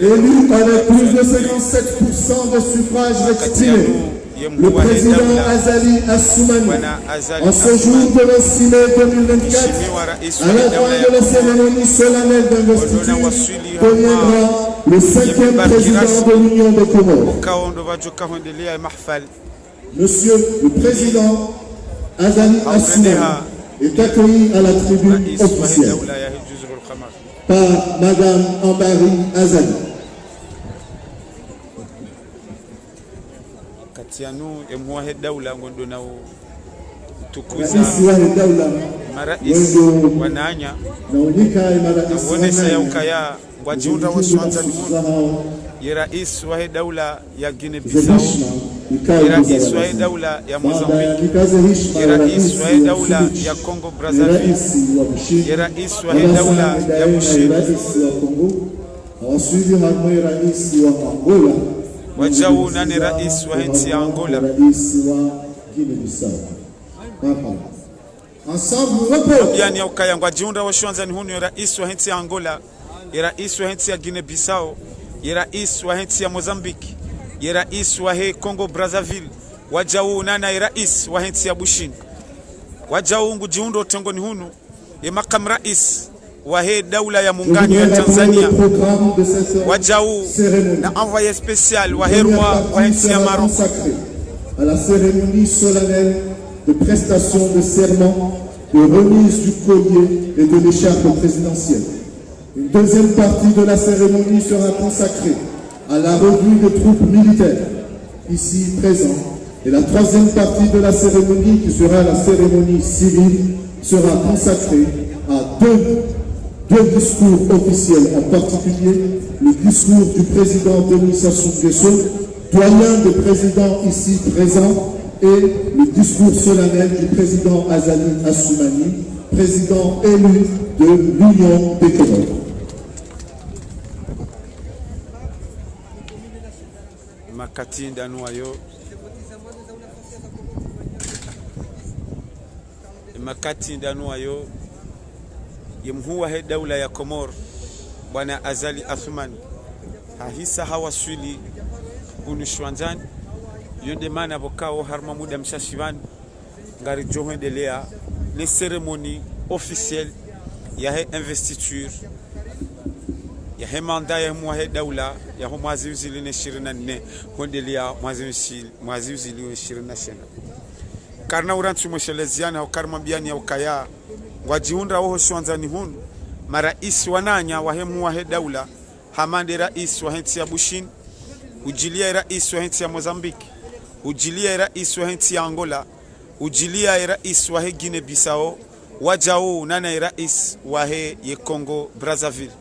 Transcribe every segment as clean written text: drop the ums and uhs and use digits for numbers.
Élu avec plus de 57% de suffrages exprimés, le président Azali Assoumani, en ce jour de 26 mai 2024, à la fin de la cérémonie solennelle d'investiture, deviendra le 5e président de l'Union des Comores. Monsieur le président Azali Assoumani est accueilli à la tribune officielle par Madame Ambari Azali. Katianu emwahe daula ngondo na tukuza marais wananya na wonesa ya ukaya ngwajiunda waswanza nimu ye rais wa daula ya Guinea Bissau, ye rais wa daula ya Mozambique, ye rais wa daula ya Congo Brazzaville, ye rais wa daula ya Bushiri, wajau nane rais wa nchi ya Angola. Yani ya ukaya ngwajiunda waswanza ni hunu rais wa nchi ya Angola, ye rais wa nchi ya Guinea Bissau, ye rais wa nchi ya Mozambique, ye rais wa Congo Brazzaville, wajau nana ye rais wa nchi ya Bushiri, wajau ngujiundo tengoni hunu ye makamu rais wa daula ya muungano ya Tanzania, wajau na envoyé spécial wa roi wa nchi ya Maroc. À la cérémonie solennelle de prestation de serment, de remise du collier et de l'écharpe présidentielle. Une deuxième partie de la cérémonie sera consacrée à la revue des troupes militaires ici présentes. Et la troisième partie de la cérémonie, qui sera la cérémonie civile, sera consacrée à deux discours officiels, en particulier le discours du président Denis Sassou Nguesso, doyen des présidents ici présents, et le discours solennel du président Azali Assoumani, président élu de l'Union des Comores. Makati ndanu ayo makati ndanu ayo yemhuwa he daula ya Komor bwana Azali Assoumani hahisa hawaswili hunu shwanzani yonde mana bokao harma muda mshashivani ngari johendelea les cérémonies officielles ya he investiture ya he mandat ya mwa he daula ya ho mwezi uzili ne 24 hondelea mwezi uzili ne 25 karna urantu mwesheleziana au karma biani ya ukaya wajiunda ho shwanzani hunu marais wananya wa he mwa he daula hamande rais wa nchi ya Bushiri, ujilia rais wa nchi ya Mozambique, ujilia rais wa nchi ya Angola, ujilia rais wa Guinea Bissau, wajao nana rais wa ye Congo Brazzaville.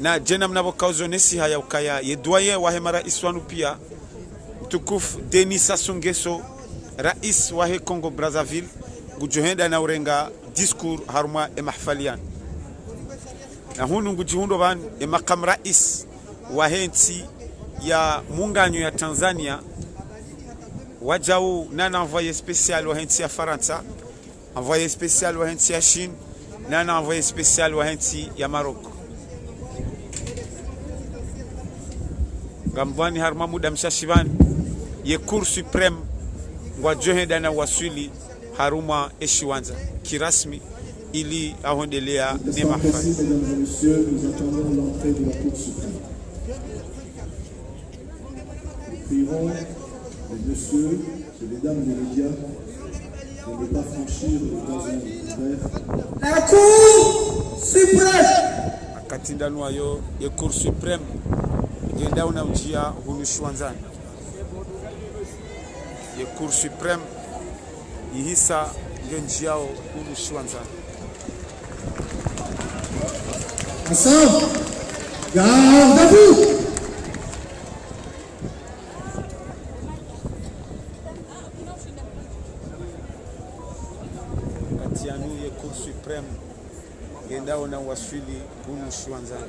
Na jena mnabokauzo nesi haya ukaya ye doyen wa marais wanu pia mtukufu Denis Sassou Nguesso, rais wa Congo Brazzaville, gujohenda na urenga discours haruma mahfalian. Na hunu ngujihundo bani makamu rais wa nchi ya muungano ya Tanzania, wajau nana envoyé spécial wa nchi ya Faransa, envoyé spécial wa nchi ya Chine, nana envoyé spécial wa nchi ya Maroc. Gambwani harma muda mshashivani ye Cour suprême ngwajohenda na waswili haruma eshiwanza kirasmi ili ahondelea ne mahfali. Mesdames et messieurs, nous attendons l'entrée de la Cour suprême. Nous prierons les messieurs et les dames des médias de ne pas franchir le gazon vert. La Cour suprême. Akatinda nuayo ye Cour suprême genda una ujia hunu shwanzani. Ye Cour suprême yihisa ngenjiao hunu shwanzani. Ensemble, garde à vous. Katianu ye Cour suprême genda una waswili hunu shwanzani.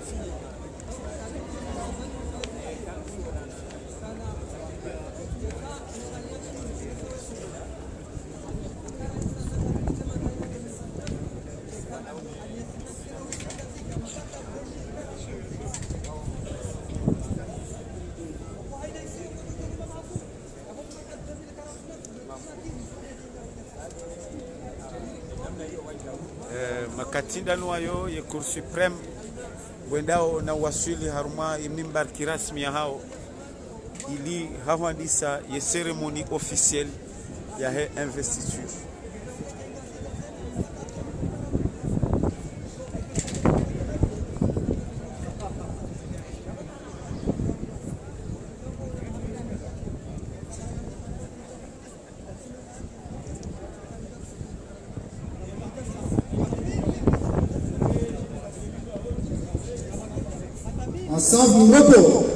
katindano ayo ye Cour supreme wendao na wasili haruma imimbar kirasmi ya hao ili hawandisa ye cérémonie officielle ya he investiture. Ensemble, repos.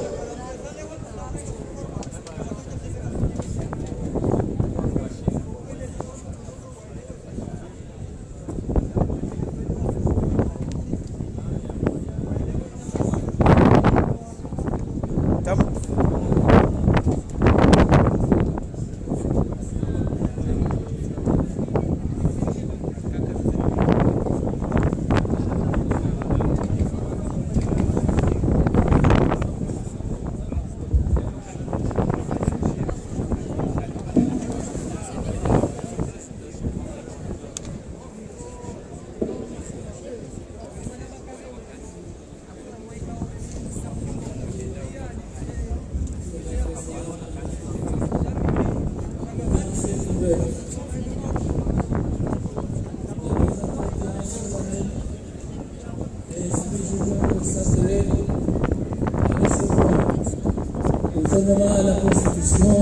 Conformément à la Constitution,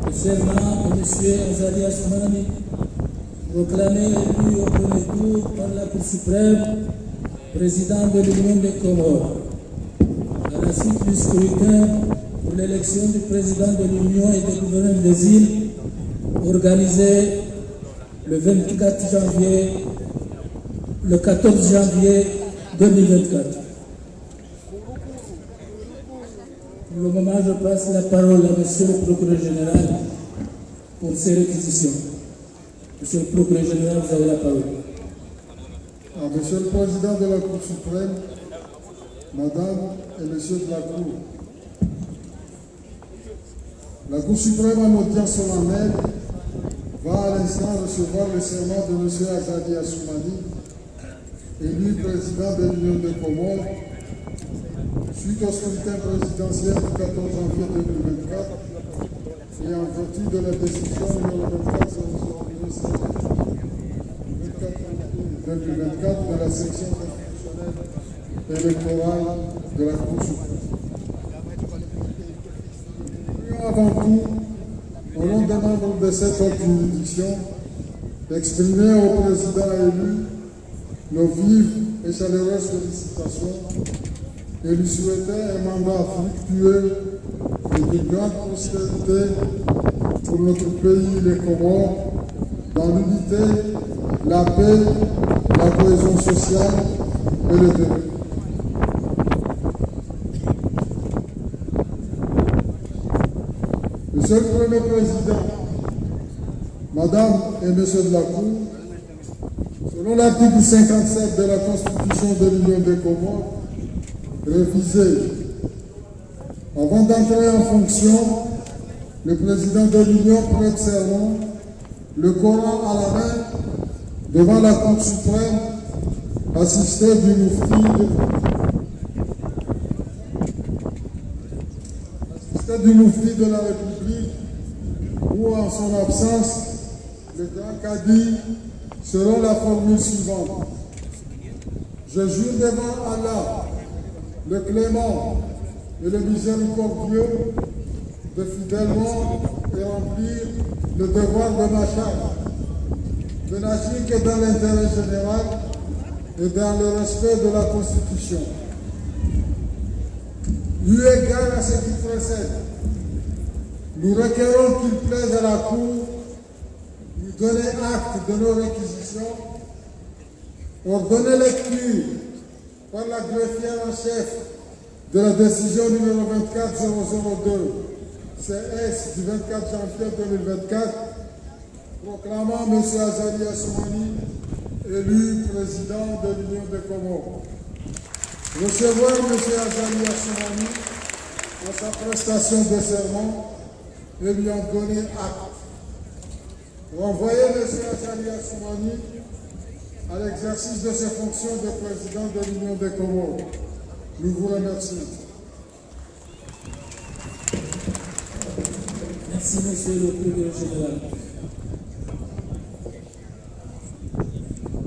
le serment de M. Azali Assoumani, proclamé élu au premier tour par la Cour suprême, président de l'Union des Comores, à la suite du scrutin pour l'élection du président de l'Union et des gouverneurs des îles, organisé le 14 janvier 2024. Pour le moment, je passe la parole à Monsieur le procureur général pour ses réquisitions. Monsieur le procureur général, vous avez la parole. Monsieur le Président de la Cour suprême, Madame et Monsieur de la Cour, la Cour suprême en audience solennelle va à l'instant recevoir le serment de M. Azali Assoumani, élu président de l'Union des Comores, suite au scrutin présidentiel du 14 janvier 2024 et en vertu de la décision numéro 24 de la section constitutionnelle électorale de la Cour suprême. Avant tout, au nom des membres de cette haute juridiction, d'exprimer au président élu nos vives et chaleureuses félicitations et lui souhaiter un mandat fructueux et de grande prospérité pour notre pays, les Comores, dans l'unité, la paix, la cohésion sociale et le développement. Monsieur le Premier Président, Madame et Monsieur de la Cour, selon l'article 57 de la Constitution de l'Union des Comores, révisé, avant d'entrer en fonction, le président de l'Union prête serment, le Coran à la main, devant la Cour suprême, assisté du Moufti de la République, ou en son absence, le grand cadi, selon la formule suivante. Je jure devant Allah, le clément et le miséricordieux, de fidèlement et remplir le devoir de ma charge, de n'agir que dans l'intérêt général et dans le respect de la Constitution. Eu égard à ce qui précède, nous requérons qu'il plaise à la Cour nous donner acte de nos réquisitions, ordonner lecture par la greffière en chef de la décision numéro 24002 CS du 24 janvier 2024 proclamant M. Azali Assoumani élu président de l'Union des Comores. Recevoir M. Azali Assoumani dans sa prestation de serment et lui en donner acte. Renvoyer M. Azali Assoumani à l'exercice de ses fonctions de président de l'Union des Comores. Nous vous remercions. Merci, monsieur le procureur général.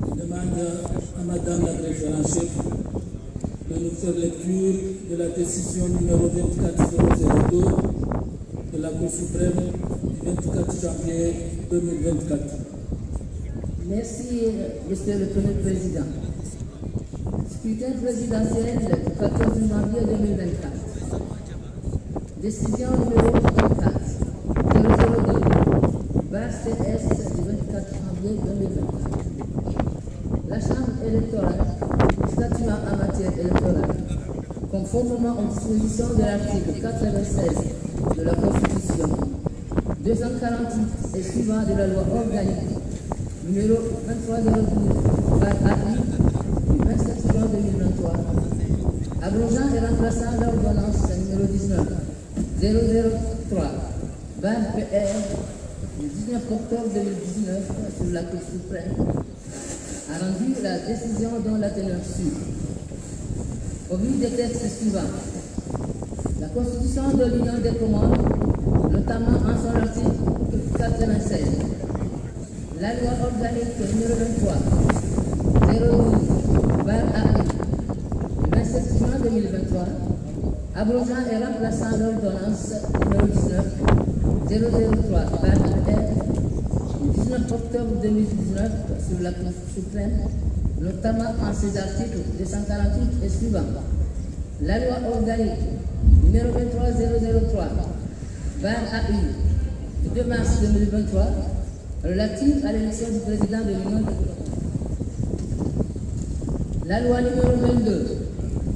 Je demande à madame la greffière en chef de nous faire lecture de la décision numéro 24002 de la Cour suprême du 24 janvier 2024. Merci, monsieur le Premier Président. Scrutin présidentiel du 14 janvier 2024. Décision numéro 34 002 CS du 24 janvier 2024. La Chambre électorale statuant en matière électorale, conformément aux dispositions de l'article 96 de la Constitution, 248 et suivant de la loi organique numéro 2302/AI du 27 juin 2023, abrogeant et remplaçant l'ordonnance numéro 19-003/PR du 19 octobre 2019 sur la Cour suprême, a rendu la décision dont la teneur suit. Au vu des textes suivants, la Constitution de l'Union des Comores, notamment en son article 96, la loi organique numéro 23-012/AI du 27 juin 2023, abrogeant et remplaçant l'ordonnance numéro 19-003/PR du 19 octobre 2019 sur la Cour suprême, notamment en ses articles 248 et suivants. La loi organique numéro 23003/AI du 2 mars 2023 relative à l'élection du président de l'Union des Comores. La loi numéro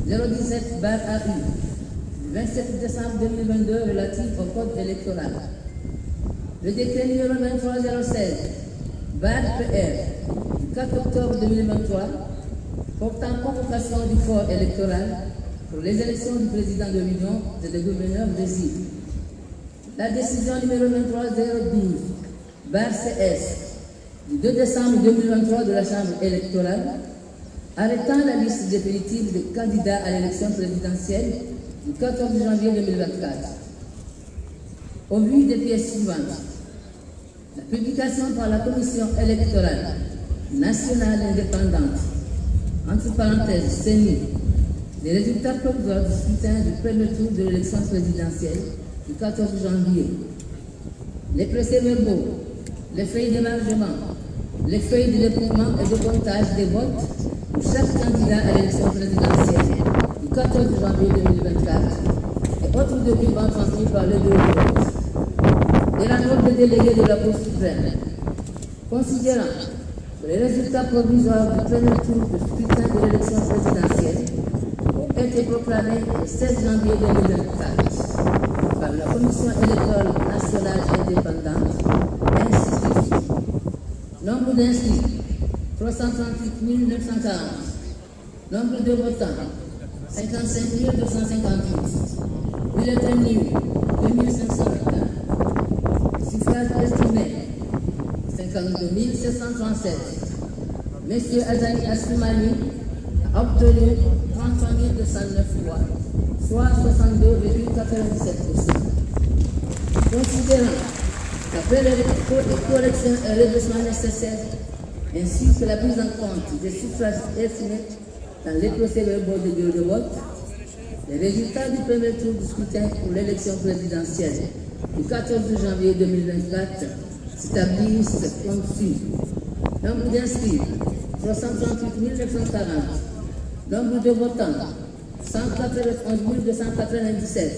22-017/AI du 27 décembre 2022 relative au code électoral. Le décret numéro 23016/PR du 4 octobre 2023 portant convocation du corps électoral pour les élections du président de l'Union et des gouverneurs des îles. La décision numéro 23012/CS du 2 décembre 2023 de la Chambre électorale arrêtant la liste définitive des candidats à l'élection présidentielle du 14 janvier 2024. Au vu des pièces suivantes, la publication par la Commission électorale nationale indépendante, entre parenthèses CENI, des résultats provisoires du scrutin du premier tour de l'élection présidentielle du 14 janvier. Les procès-verbaux, les feuilles d'émargement, les feuilles de dépouillement et de comptage des votes pour chaque candidat à l'élection présidentielle du 14 janvier 2024 et autres documents transmis par le bureau de vote. Et la note de délégué de la Cour suprême, considérant que les résultats provisoires du premier tour de scrutin de l'élection présidentielle ont été proclamés le 16 janvier 2024 par la Commission électorale nationale indépendante, ainsi que nombre d'inscrits 338 940, nombre de votants 55 258, bulletins nuls 2524, suffrages estimés 52 737. Monsieur Azali Assoumani a obtenu 33 209 voix, soit 62,97%. Considérant qu'après les corrections et redressements nécessaires, ainsi que la prise en compte des suffrages estimés dans les procès-verbaux de bureau de vote, les résultats du premier tour du scrutin pour l'élection présidentielle du 14 janvier 2024 s'établissent comme suit. Nombre d'inscrits 338 940. Nombre de votants 191 297.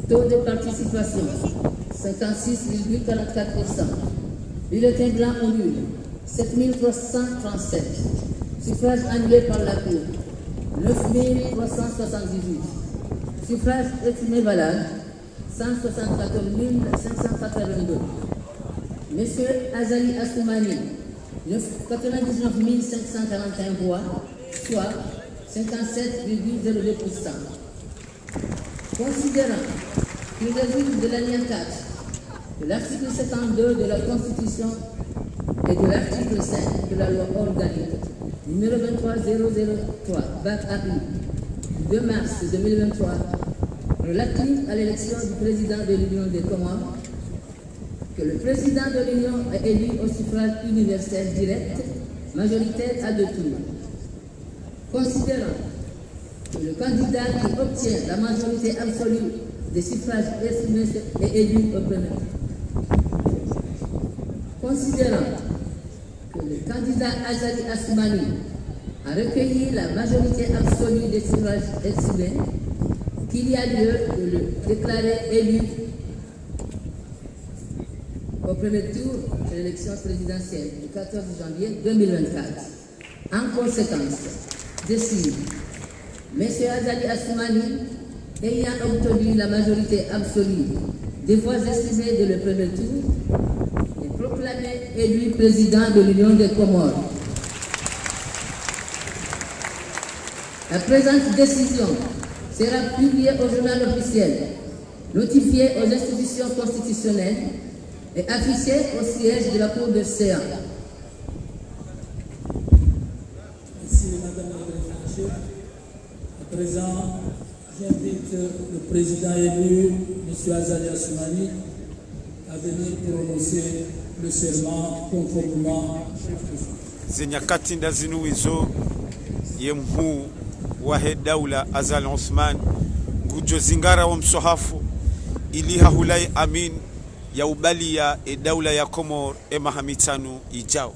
Taux de participation 56,44%. Bulletin blanc ou nul 7337. Suffrage annulé par la Cour 9378. Suffrage estimé valable 174 582. Monsieur Azali Assoumani, 99 541 voix, soit 57,02%. Considérant qu'il résulte de l'alinéa 4 de l'article 72 de la Constitution et de l'article 5 de la loi organique numéro 23003/AU du 2 mars 2023 relative à l'élection du président de l'Union des Comores, que le président de l'Union est élu au suffrage universel direct, majoritaire à 2 tours. Considérant que le candidat qui obtient la majorité absolue des suffrages exprimés est élu au premier tour. Considérant que le candidat Azali Assoumani a recueilli la majorité absolue des suffrages exprimés, qu'il y a lieu de le déclarer élu au premier tour de l'élection présidentielle du 14 janvier 2024. En conséquence, décide M. Azali Assoumani, ayant obtenu la majorité absolue des voix exprimées de le premier tour, est proclamé élu président de l'Union des Comores. La présente décision sera publiée au journal officiel, notifiée aux institutions constitutionnelles et affichée au siège de la Cour de séance. Merci Madame la Présidente. À présent, j'invite le président élu, M. Azali Assoumani, à venir prononcer le serment conformément au Zenyakati ndazinu wizo yemhu wahe daula Azali Osman gujo zingara wa msohafu iliha hulai amin ya ubalia e daula ya Komor e mahamitanu ijao.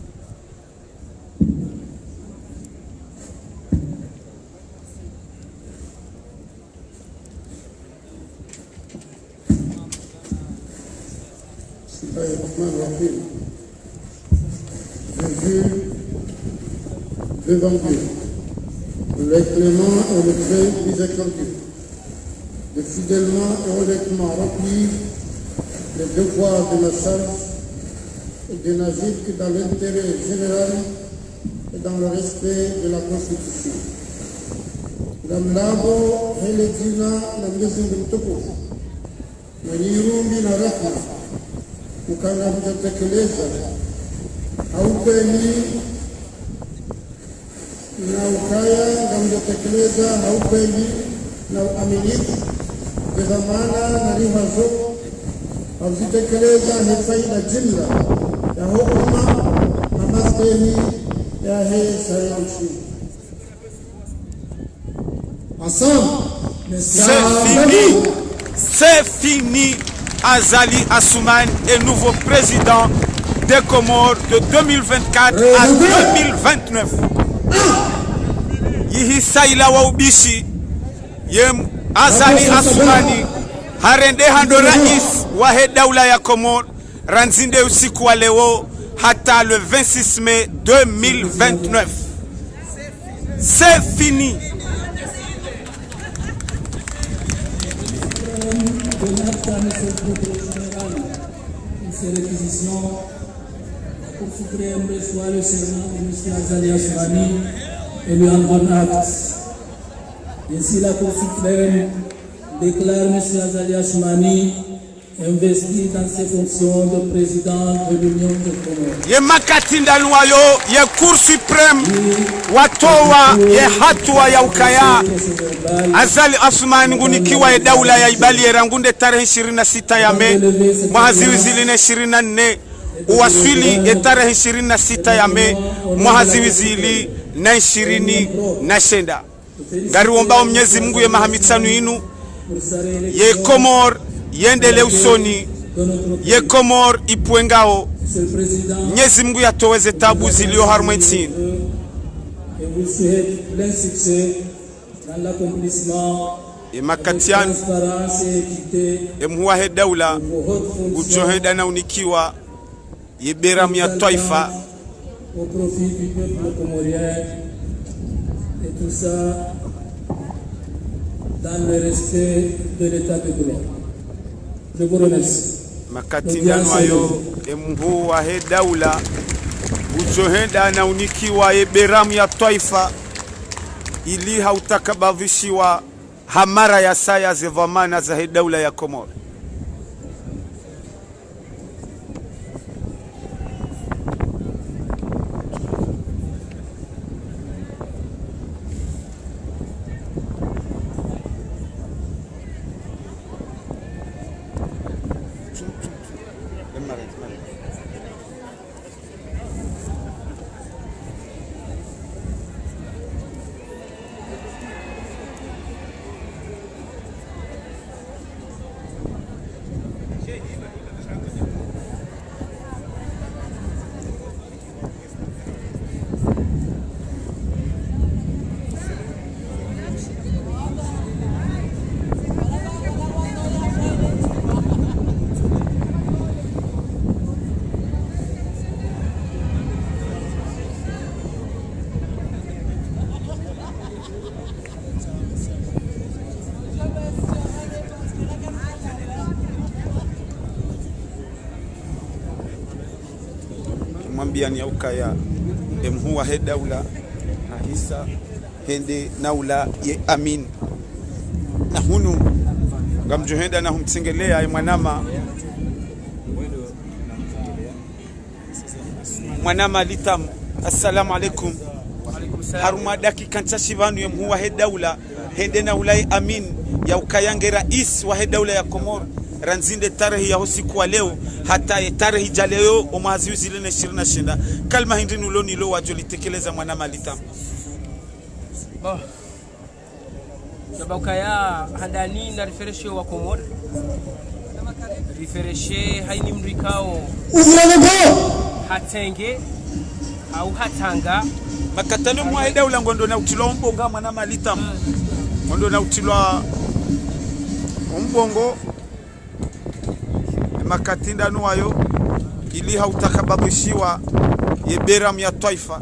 Jésus, devant Dieu, le clément et le très miséricordieux, de fidèlement et honnêtement remplir les devoirs de ma charge et de n'agir que dans l'intérêt général et dans le respect de la Constitution. Gamlabo helezina na Mwenyezi Mtukufu mwenye huruma na rehema, ukana mtekeleza haupeni na ukaya ngamtekeleza haupeni na uaminifu kwa dhamana na rihazo hazitekeleza faida jumla ya hukuma na maslahi ya sayansi. C'est fini. Azali Assoumani est nouveau président des Comores de 2024 à 2029. Yihi saila wa ubishi yem Azali Assoumani harende hando rais wa daula ya Comores ranzinde usiku wa leo hata le 26 mai 2029. C'est fini. Ces réquisitions, la Cour suprême reçoit le serment de M. Azali Assoumani et lui en donne acte. Ainsi, la Cour suprême déclare M. Azali Assoumani investi dans ses fonctions de président de l'Union des Comores. Ye makatinda luwayo ye Cour suprême watowa ye hatua ya ukaya Azali Assoumani ngunikiwa ye daula ya Ibaliera ngunde tarehe 26 ya Mei mwahaziwizili ne 24 uwaswili ye tarehe 26 ya Mei mwahaziwizili na 29 ngari wombao Mwenyezi Mungu ye mahamitsanu inu ye Komor yendele usoni ye Komor ipwengao Mwenyezi Mungu yatoweze tabu zilio harumwetsini. Et vous souhaite plein succès dans l'accomplissement de transparence et équité emuwahe daula ujoheda na unikiwa ye beramu ya taifa au profit du peuple comorien, et tout ça dans le respect de l'état de droit. Je vous remercie. makatindano ayo emuwahe daula ujoheda na unikiwa ye beramu ya taifa ili hautakabadhishiwa hamara ya saya zevamana za daula ya Komoro. mwambiani yaukaya emhuwa he daula ahisa hende naula ye amin na hunu ngamjuhenda na humtsengelea ye mwanama litam. Assalamu alaikum. Haruma dakika nchashivanu ye mhuwa he daula hende naula ye amin yaukayange rais wa he daula ya Komoro ranzinde tarehe ya usiku wa leo hata ya tarehe ja leo omwazi uzilene 26 kalma hindi nuloni lo wajolitekeleza mwanama litam. Nabakaya handani na refereshe wa Komoro refereshe haini mrikao hatenge au hatanga makatano mwa daula ngondo na utilwa mbonga mwanama litam ngondo na utilwa mbongo makatinda nuwayo ili hautakababishiwa yeberam ya taifa.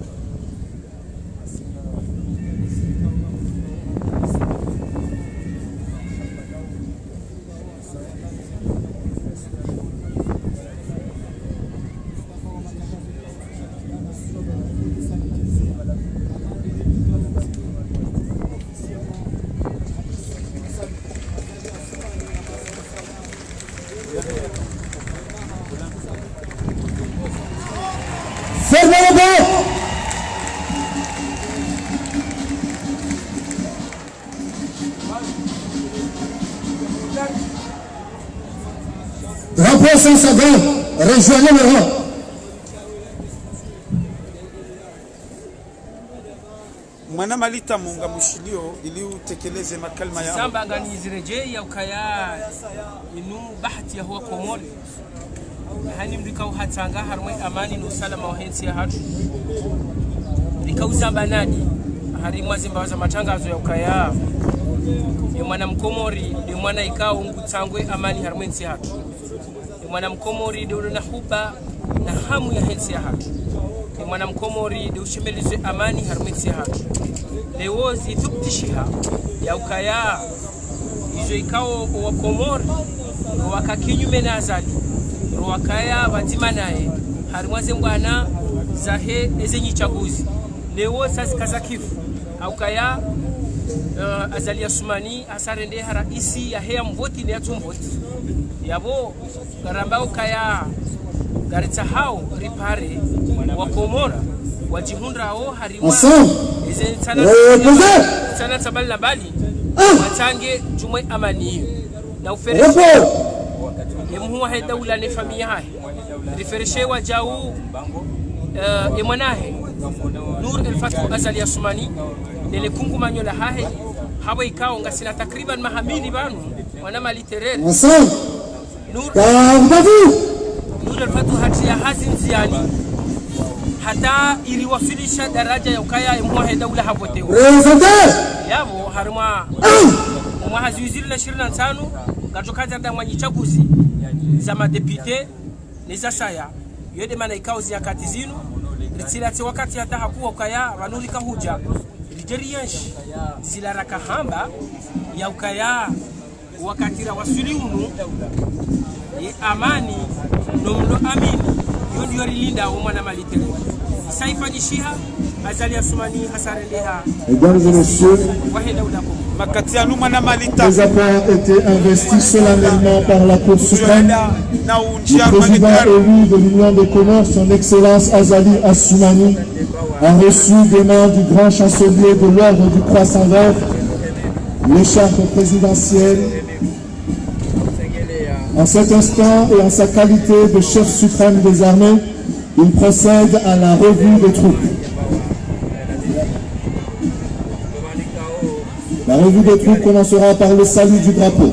Rapport 5 secondes, rejoignez le rang. Mwanama litam munga mushilio ili utekeleze makalma ya samba ngani zireje ya ukaya inu bahati ya huwa Komoro hani mrikao hatanga harmwe amani na usalama wa hensi ya hatu rikauzamba nani hari mwazimba za matangazo ya ukaya ni mwana mkomori ni mwana ikao ngutangwe amani harmwe hensi ya hatu ni mwana mkomori ndio na huba na hamu ya hensi ya hatu ni mwana mkomori ndio ushemelize amani harmwe hensi ya hatu leo zituptishiha ya ukaya izo ikao wa Komori wakakinyume na azali wakaya batima naye harimwaze mbwana zahe ezenyi chaguzi leo sasa kazakifu aukaya azali ya Sumani asarende haraisi ya hea mvoti ni atumvoti yabo garamba ukaya garitsa hao ripare wa Komora wajihundra o harimwa ezenyi sana tabali na bali watange jumwe amani na ufereshi yemhuwa he daula ne familia hai refereshe wa jau emanahe Nur el-Fathu azali ya Sumani nele kungu manyola hahe hawa ikao ngasina takriban mahamini banu wanama literere Nur el-Fathu hati ya hazin ziani hata iliwasilisha daraja ya ukaya emhuwa he daula hapotewa yabo haruma umwahazi wiziri na 25 gajokaza ndamwanyi chaguzi za madepite neza saya yode mana ikao ziyakati zinu ritilati wakati hata hakuwa ukaya vanulika huja rijeriyenshi zilaraka hamba ya ukaya wakati rawasuli unu amani nomno amini yondi yorilinda umwana malitere saifanyishiha azali ya Sumani hasarendeha. Mesdames et messieurs, les apports étaient investis solennellement par la Cour suprême. Le président élu de l'Union des Comores, son Excellence Azali Assoumani, a reçu des mains du grand chancelier de l'ordre du Croissant Vert l'écharpe présidentielle En cet instant et en sa qualité de chef suprême des armées, il procède à la revue des troupes. La revue des troupes commencera par le salut du drapeau.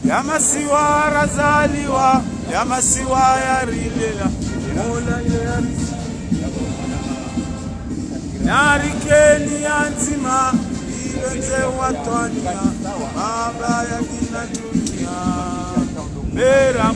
Yamasiwa razaliwa, yamasiwa yarilela, mola yarisi. Narikeni yanzima, iwenze watwania, mabaya kina dunia. Bera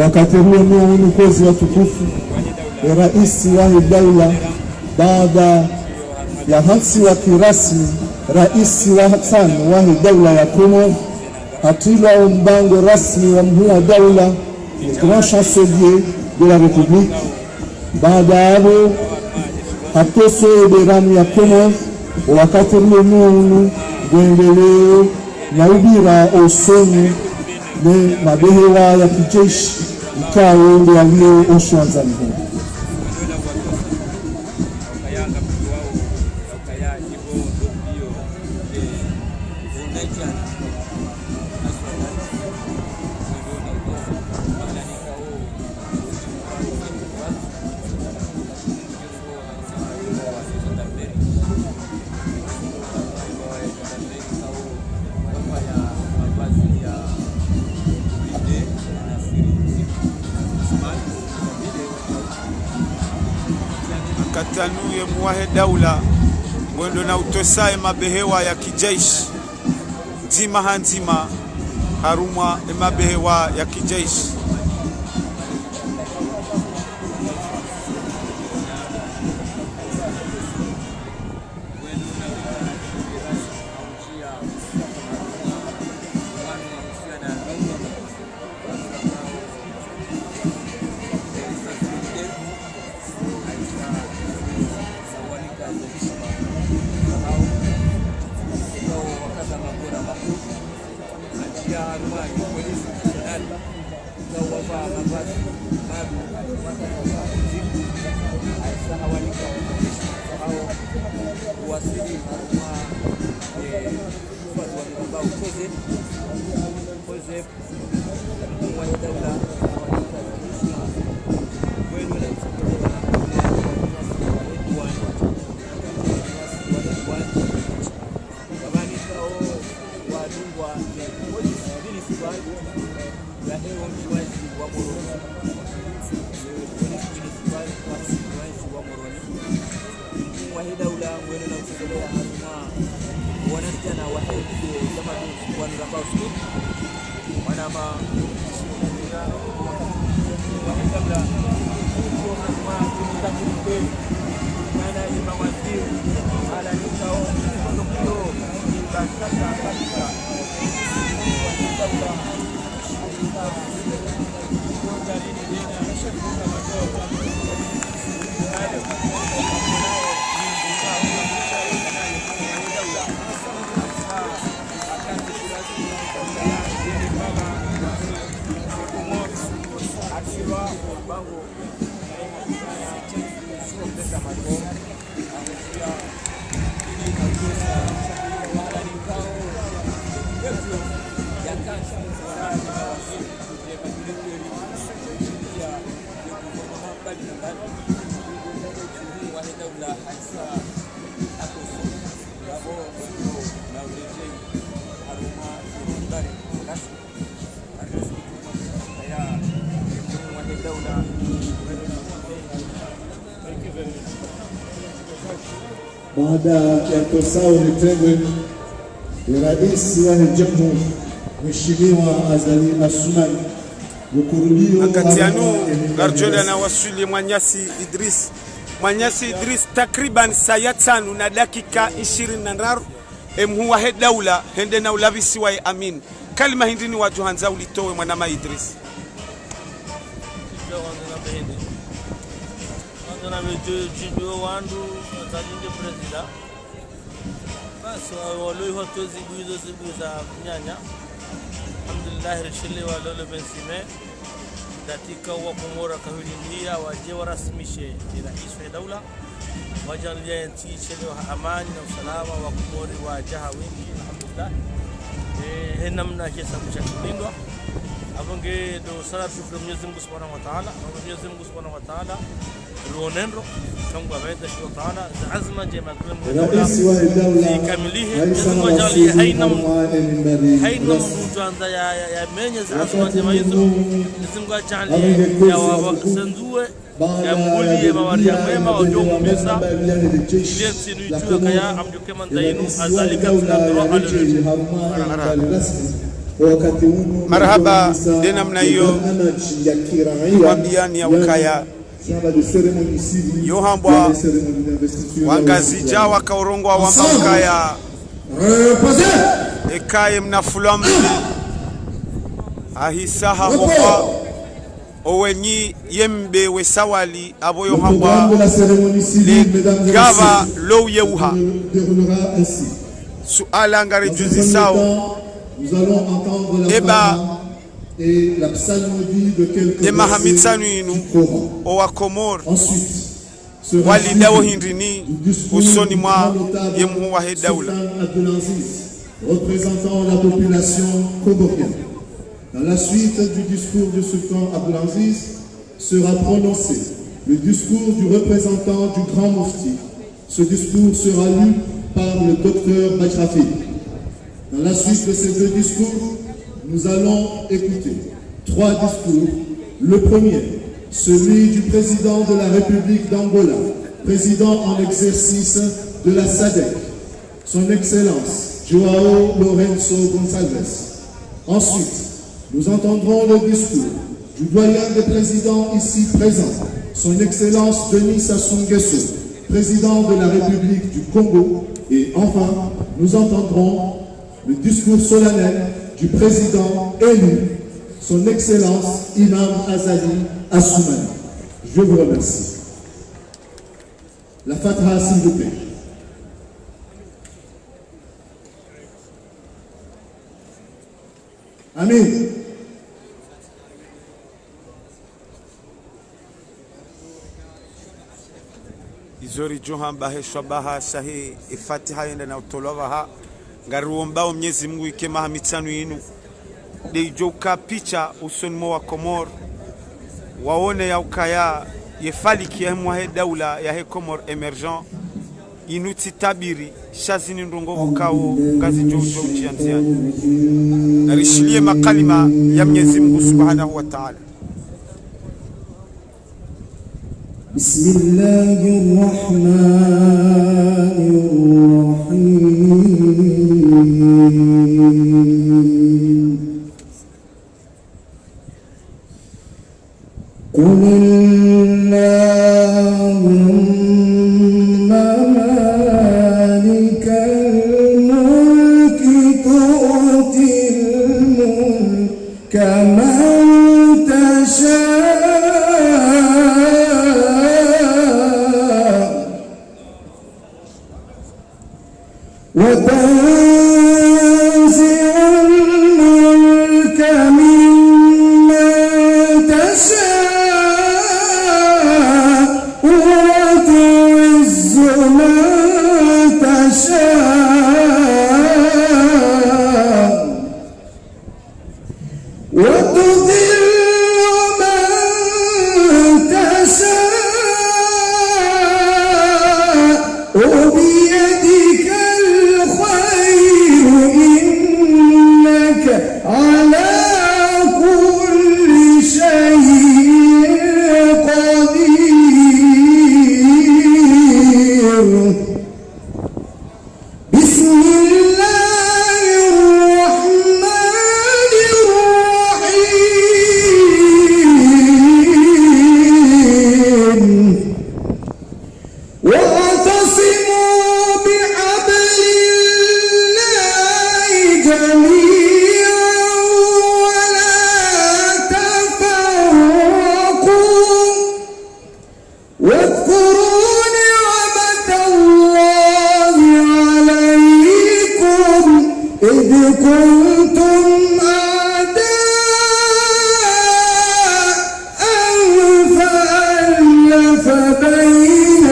Wakati huo unukozi watukufu ni rais wa daula baada ya hasi wa kirasmi rais wa tano wa daula ya Komoro Hatilwa mbango rasmi wa mkuu wa daula le grand chancelier de la République. Baada ya hapo hatoso eberamu ya Komoro wakati huo kuendelea na ubira osoni ne mabehewa ya kijeshi ikawa ndio alio oshanza mhuu. Katanuye muwahe daula mwendo na utosae mabehewa ya kijeshi nzima hanzima harumwa mabehewa ya kijeshi. baada ya tosao nitengwe rais wa jamhuri Mheshimiwa Azali Assoumani Makatianu Garjola na wasuli Mwanyasi Idris takriban saa 5 na dakika 24 emhuwa he daula hende na ulabisi wa amin kalima hindini wa Johanza ulitowe mwanama Idris na mejo wandu tajinge president basi waloi hotozi buizo zibuza nyanya alhamdulillah rishile walole bensime datika wa kumora kahulindia waje warasmishe rais wa daula wajalia nchi chele wa amani na usalama wa kumori wa jaha wingi alhamdulillah henamna kesa mshakilindwa abonge do salatu kwa Mwenyezi Mungu Subhanahu wa Ta'ala Mwenyezi Mungu Subhanahu wa Ta'ala ruonendo kangwa baada ya Ta'ala azma jema rais wa daula kamilihe lazima jali haina mtu anza ya menye azma jema hizo lazima jali ya wasandue ya muli ya mawari ya mwema wajomo mesa ile sinu jua kaya amjoke mandainu azalika tunadro marhaba dena mna hiyo wabiani ya ukaya yohambwa wangazija wakaurongwa wamba ukaya ekaye mnafulwa mbili ahisaha hofa owenyi yembe wesawali abo yohambwa gava low yeuha suala ngari juzi sao nous allons entendre la parole et la psalmodie de quelques versets du Coran. Ensuite sera suivi du discours du grand notable Sultan Abdelaziz, représentant la population comorienne. Dans la suite du discours du Sultan Abdelaziz sera prononcé le discours du représentant du grand mufti. Ce discours sera lu par le docteur Bachrafi. Dans la suite de ces deux discours, nous allons écouter 3 discours. Le premier, celui du président de la République d'Angola, président en exercice de la SADC, son Excellence João Lourenço Gonçalves. Ensuite, nous entendrons le discours du doyen des présidents ici présents, son Excellence Denis Sassou Nguesso, président de la République du Congo. Et enfin, nous entendrons le discours solennel du président élu, son Excellence Imam Azali Assoumani. Je vous remercie. La Fatiha, s'il vous plaît. Amin. Izori Johan Bahe Shabaha Shahi Fatiha yenda na utolovaha ngaruombao Mwenyezi Mungu ikema mitano yinu de joka picha usoni mwa Komor waone ya ukaya yefaliki ya mwa daula ya he Komor emergent inuti tabiri shazini ndongo kao ngazi jojo uchianziani narishilie makalima ya Mwenyezi Mungu Subhanahu wa Ta'ala. Bismillahirrahmanirrahim. Qul Allahumma malikal mulki tu'til mulka man tasha وتنزع الملك ممن تشاء وتعز من تشاء وتذل من تشاء وبيدك الخير كنتم أعداء فألف بين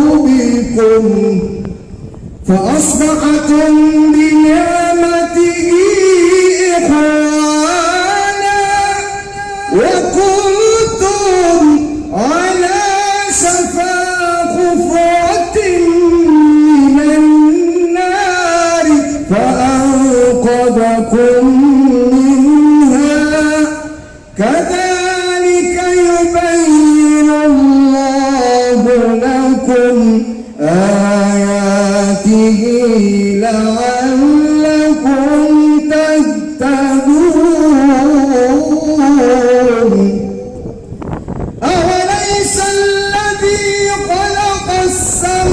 قلوبكم فأصبحتم بنعمته إخوانا وكنتم على شفا حفرة من النار فأنقذكم منها كذلك يبين الله لكم آياته لعلكم تهتدون أوليس الذي خلق السماوات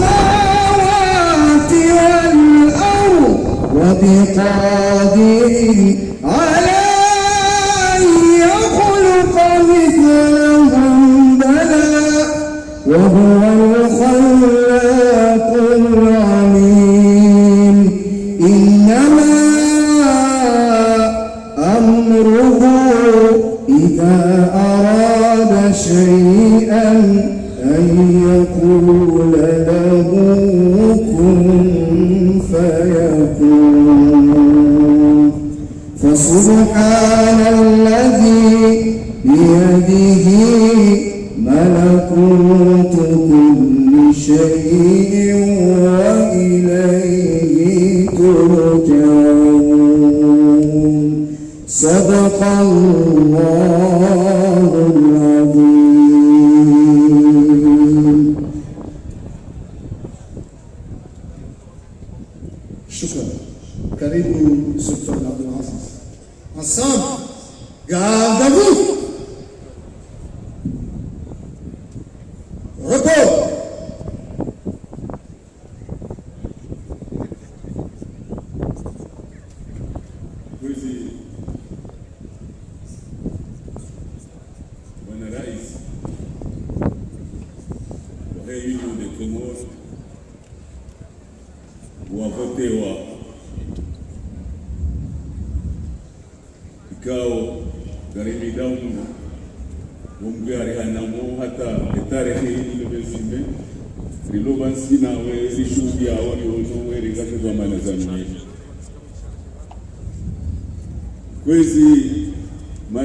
والأرض وبقادر على أن يخلق مثلهم بلى وهو الخلاق العليم إنما أمره إذا أراد شيئا أن يقول له كن فيكون فسبحان الذي بيده ملكوت كل شيء وإليه ترجعون صدق الله العظيم. شكرا. Karibu Sultan Abdul Aziz. Ensemble, garde à vous. Repos. Bwana Rais wa Union des Comores wavotewa ikao garimidaumu umgari hanamo hata tarehe ile bezime rilobansi nawe rishuhudia wali wono rigazwa manazamini kwezi